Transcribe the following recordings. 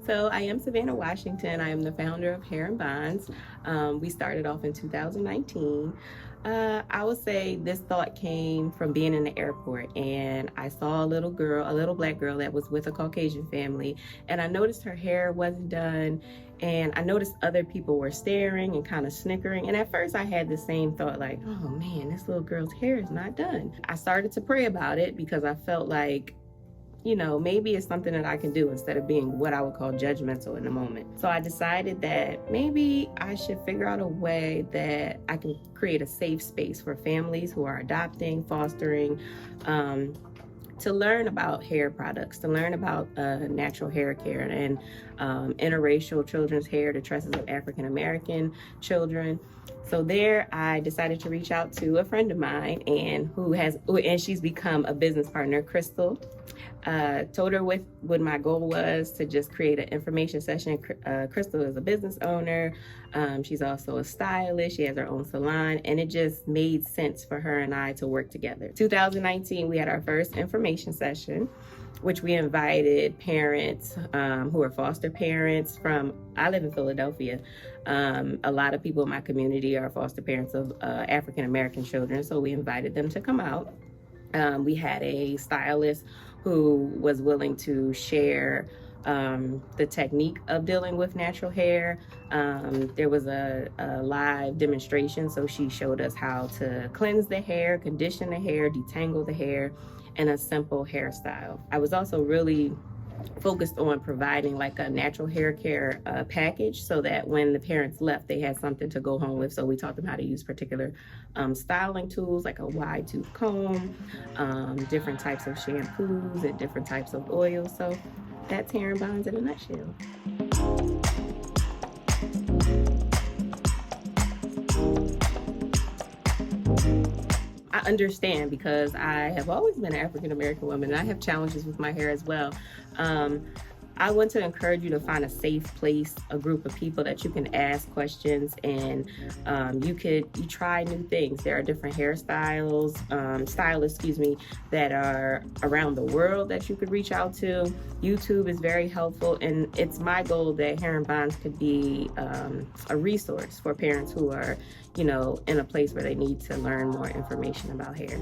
So I am Savannah Washington. I am the founder of Hair and Bonds. We started off in 2019. I would say this thought came from being in the airport, and I saw a little girl, a little black girl that was with a Caucasian family, and I noticed her hair wasn't done, and I noticed other people were staring and kind of snickering. And at first I had the same thought, like, oh man, this little girl's hair is not done. I started to pray about it because I felt like, maybe it's something that I can do instead of being what I would call judgmental in the moment. So I decided that maybe I should figure out a way that I can create a safe space for families who are adopting, fostering, to learn about hair products, to learn about natural hair care and interracial children's hair, the tresses of African American children. So there, I decided to reach out to a friend of mine, and she's become a business partner, Crystal. Told her what my goal was to just create an information session. Crystal is a business owner. She's also a stylist. She has her own salon, and it just made sense for her and I to work together. 2019, we had our first information session, which we invited parents who are foster parents I live in Philadelphia. A lot of people in my community are foster parents of African American children, so we invited them to come out. We had a stylist who was willing to share the technique of dealing with natural hair. There was a live demonstration, so she showed us how to cleanse the hair, condition the hair, detangle the hair, and a simple hairstyle. I was also really focused on providing like a natural hair care package so that when the parents left, they had something to go home with. So we taught them how to use particular styling tools like a wide tooth comb, different types of shampoos and different types of oils. So that's Hair and Bonds in a nutshell. I understand because I have always been an African American woman and I have challenges with my hair as well. I want to encourage you to find a safe place, a group of people that you can ask questions, and you try new things. There are different hairstyles, stylists, that are around the world that you could reach out to. YouTube is very helpful, and it's my goal that Hair and Bonds could be a resource for parents who are, in a place where they need to learn more information about hair.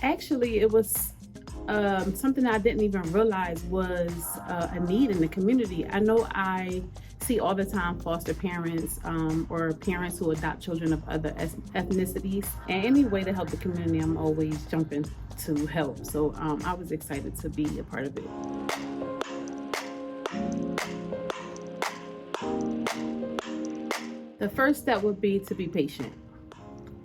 Actually, it was something I didn't even realize was a need in the community. I know I see all the time foster parents or parents who adopt children of other ethnicities. And any way to help the community, I'm always jumping to help. So I was excited to be a part of it. The first step would be to be patient,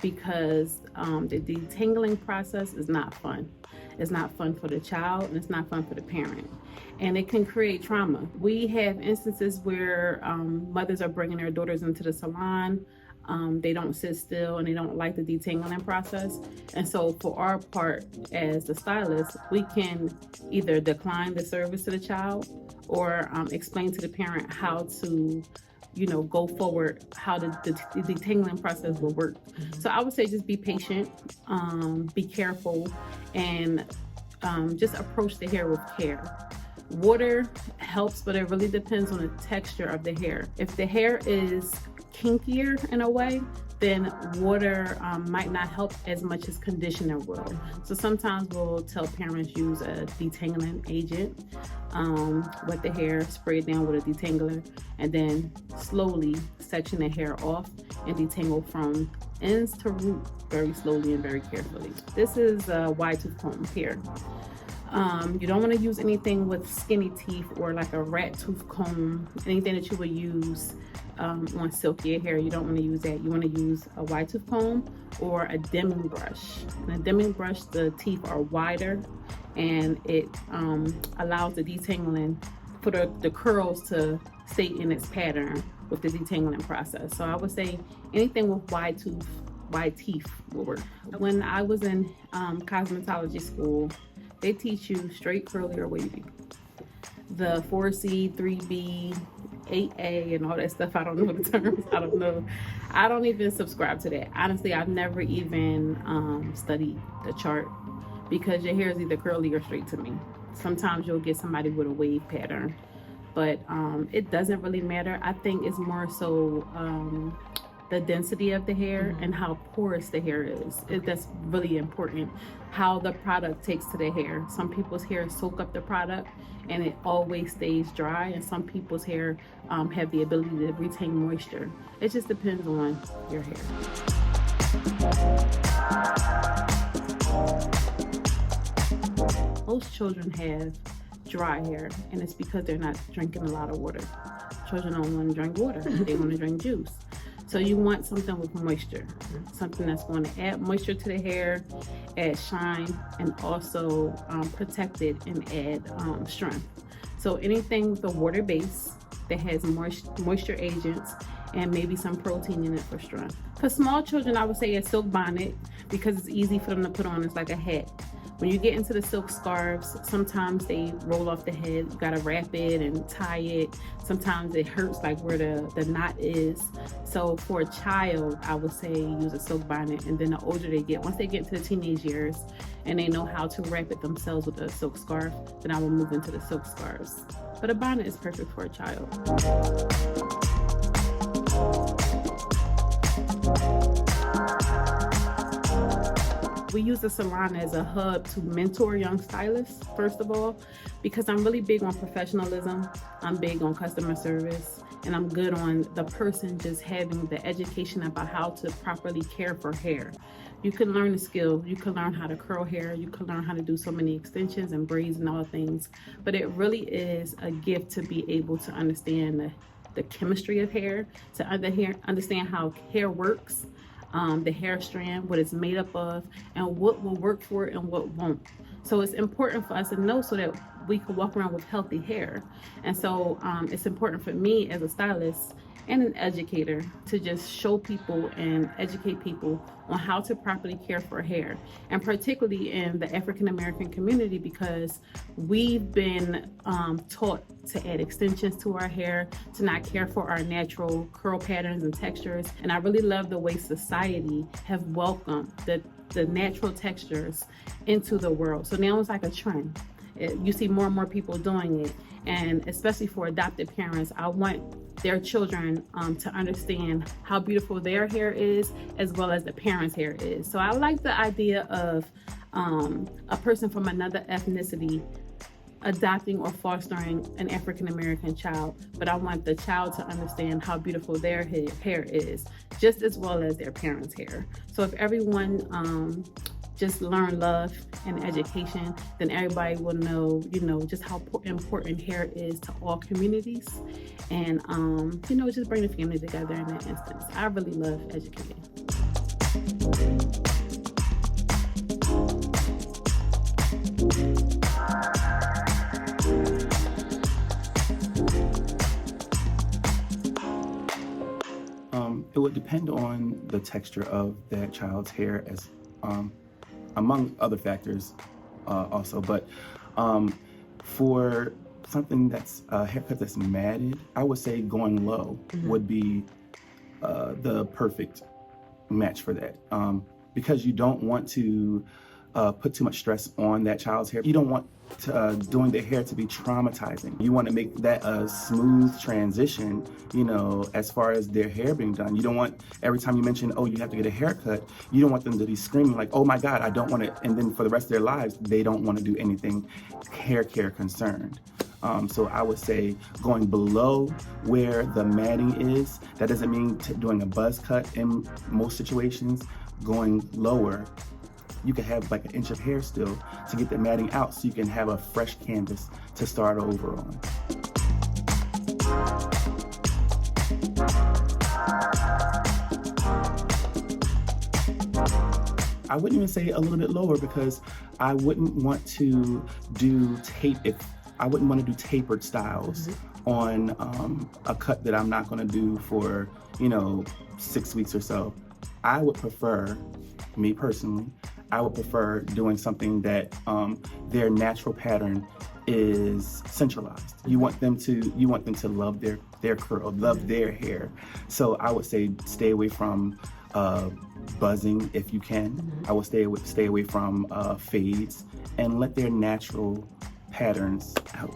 because the detangling process is not fun. It's not fun for the child, and it's not fun for the parent. And it can create trauma. We have instances where mothers are bringing their daughters into the salon. They don't sit still and they don't like the detangling process. And so for our part as the stylist, we can either decline the service to the child or explain to the parent how to go forward, how the detangling process will work. So I would say just be patient, be careful, and just approach the hair with care. Water helps, but it really depends on the texture of the hair. If the hair is kinkier in a way, then water might not help as much as conditioner will. So sometimes we'll tell parents use a detangling agent, wet the hair, spray it down with a detangler, and then slowly section the hair off and detangle from ends to root very slowly and very carefully. This is a wide tooth comb here. You don't want to use anything with skinny teeth or like a rat tooth comb, anything that you would use on silkier hair. You don't want to use that. You want to use a wide tooth comb or a dimming brush. In a dimming brush, the teeth are wider and it allows the detangling for the curls to stay in its pattern with the detangling process. So I would say anything with wide teeth will work. When I was in cosmetology school, they teach you straight, curly, or wavy. The 4C, 3B, 8A and all that stuff. I don't know the terms. I don't know. I don't even subscribe to that. Honestly, I've never even studied the chart because your hair is either curly or straight to me. Sometimes you'll get somebody with a wave pattern, but it doesn't really matter. I think it's more so the density of the hair and how porous the hair is. That's really important. How the product takes to the hair. Some people's hair soak up the product and it always stays dry, and some people's hair have the ability to retain moisture. It just depends on your hair. Most children have dry hair, and it's because they're not drinking a lot of water. Children don't want to drink water. They want to drink juice. So you want something with moisture, something that's going to add moisture to the hair, add shine, and also protect it and add strength. So anything with a water base that has moisture agents and maybe some protein in it for strength. For small children, I would say a silk bonnet because it's easy for them to put on. It's like a hat. When you get into the silk scarves, sometimes they roll off the head. You gotta wrap it and tie it. Sometimes it hurts like where the knot is. So for a child, I would say use a silk bonnet. And then the older they get, once they get to the teenage years and they know how to wrap it themselves with a silk scarf, then I will move into the silk scarves. But a bonnet is perfect for a child. We use the salon as a hub to mentor young stylists, first of all, because I'm really big on professionalism, I'm big on customer service, and I'm good on the person just having the education about how to properly care for hair. You can learn the skill, you can learn how to curl hair, you can learn how to do so many extensions and braids and all things, but it really is a gift to be able to understand the chemistry of hair, to understand how hair works, the hair strand, what it's made up of, and what will work for it and what won't. So it's important for us to know so that we can walk around with healthy hair. And so it's important for me as a stylist and an educator to just show people and educate people on how to properly care for hair, and particularly in the African American community, because we've been taught to add extensions to our hair, to not care for our natural curl patterns and textures. And I really love the way society have welcomed the natural textures into the world. So now it's like a trend. You see more and more people doing it, and especially for adopted parents, I want their children to understand how beautiful their hair is as well as the parents' hair is. So I like the idea of a person from another ethnicity adopting or fostering an African American child, but I want the child to understand how beautiful their hair is just as well as their parents' hair. So if everyone just learn love and education, then everybody will know, just how important hair is to all communities, and just bring the family together in that instance. I really love educating. It would depend on the texture of that child's hair, as among other factors also, but for something that's a haircut that's matted, I would say going low would be the perfect match for that, because you don't want to put too much stress on that child's hair. You don't want doing their hair to be traumatizing. You want to make that a smooth transition, as far as their hair being done. You don't want every time you mention, oh, you have to get a haircut, you don't want them to be screaming like, oh my God, I don't want it. And then for the rest of their lives, they don't want to do anything hair care concerned. So I would say going below where the matting is. That doesn't mean doing a buzz cut in most situations. Going lower, you can have like an inch of hair still to get the matting out so you can have a fresh canvas to start over on. I wouldn't even say a little bit lower, because I wouldn't want to do tapered styles on a cut that I'm not going to do for 6 weeks or so. I would prefer, me personally, I would prefer doing something that their natural pattern is centralized. You want them to love their curl, love their hair. So I would say stay away from buzzing if you can. I would stay away from fades and let their natural patterns out.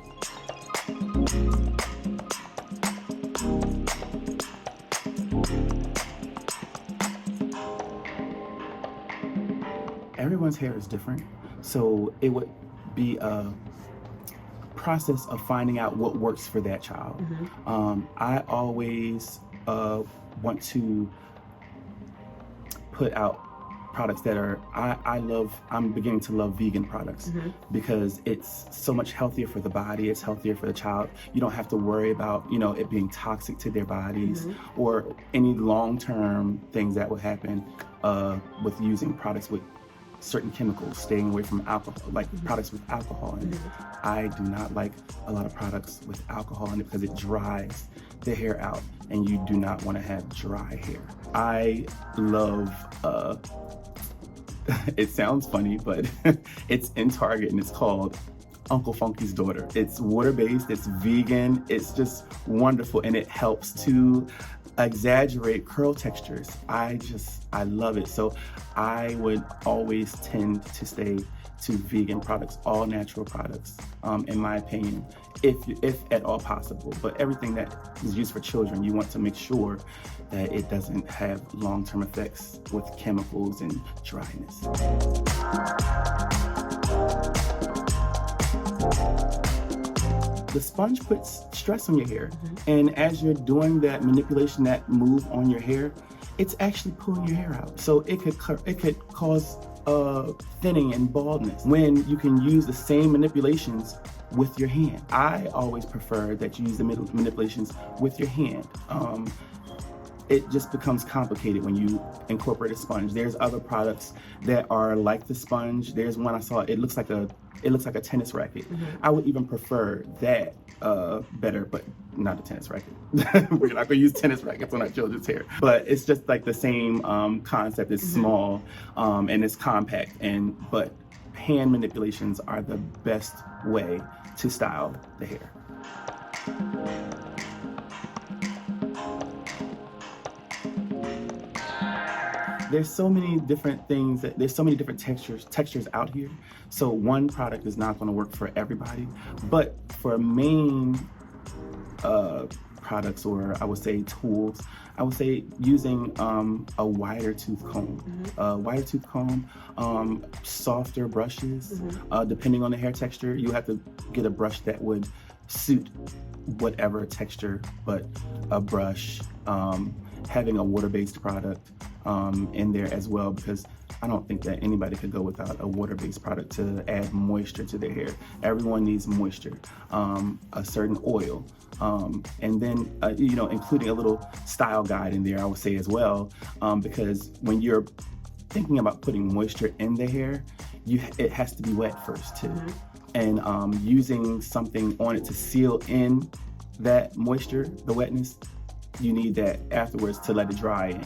Everyone's hair is different, so it would be a process of finding out what works for that child. I always want to put out products that are, I'm beginning to love vegan products because it's so much healthier for the body, it's healthier for the child. You don't have to worry about, it being toxic to their bodies or any long-term things that would happen with using products with certain chemicals, staying away from alcohol, like products with alcohol in it. I do not like a lot of products with alcohol in it because it dries the hair out, and you do not want to have dry hair. I love, it sounds funny, but it's in Target and it's called Uncle Funky's Daughter. It's water-based, it's vegan, it's just wonderful, and it helps to exaggerate curl textures. I love it. So I would always tend to stay to vegan products, all natural products, in my opinion, if at all possible. But everything that is used for children, you want to make sure that it doesn't have long-term effects with chemicals and dryness. The sponge puts stress on your hair, and as you're doing that manipulation, that move on your hair, it's actually pulling your hair out. So it could cause thinning and baldness when you can use the same manipulations with your hand. I always prefer that you use the manipulations with your hand. It just becomes complicated when you incorporate a sponge. There's other products that are like the sponge. There's one I saw, it looks like a tennis racket. I would even prefer that better, but not a tennis racket. We're not gonna use tennis rackets on our children's hair. But it's just like the same concept. It's small and it's compact, but hand manipulations are the best way to style the hair. There's so many different things, there's so many different textures out here. So one product is not gonna work for everybody, but for main products, or I would say tools, I would say using a wider tooth comb, softer brushes, depending on the hair texture. You have to get a brush that would suit whatever texture, but a brush, having a water-based product in there as well, because I don't think that anybody could go without a water-based product to add moisture to their hair. Everyone needs moisture, a certain oil, and then including a little style guide in there, I would say as well, because when you're thinking about putting moisture in the hair, it has to be wet first too, and using something on it to seal in that moisture, the wetness, you need that afterwards to let it dry in.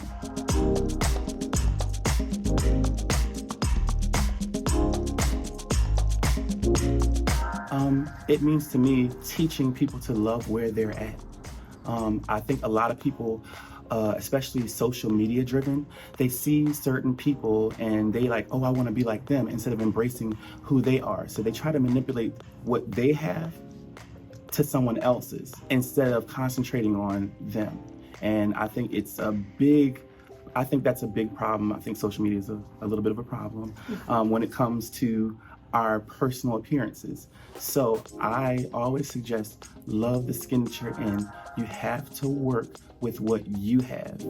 It means to me teaching people to love where they're at. I think a lot of people, especially social media driven, they see certain people and they like, oh, I want to be like them, instead of embracing who they are. So they try to manipulate what they have to someone else's instead of concentrating on them. And I think that's a big problem. I think social media is a little bit of a problem when it comes to our personal appearances. So I always suggest love the skin that you're in. You have to work with what you have.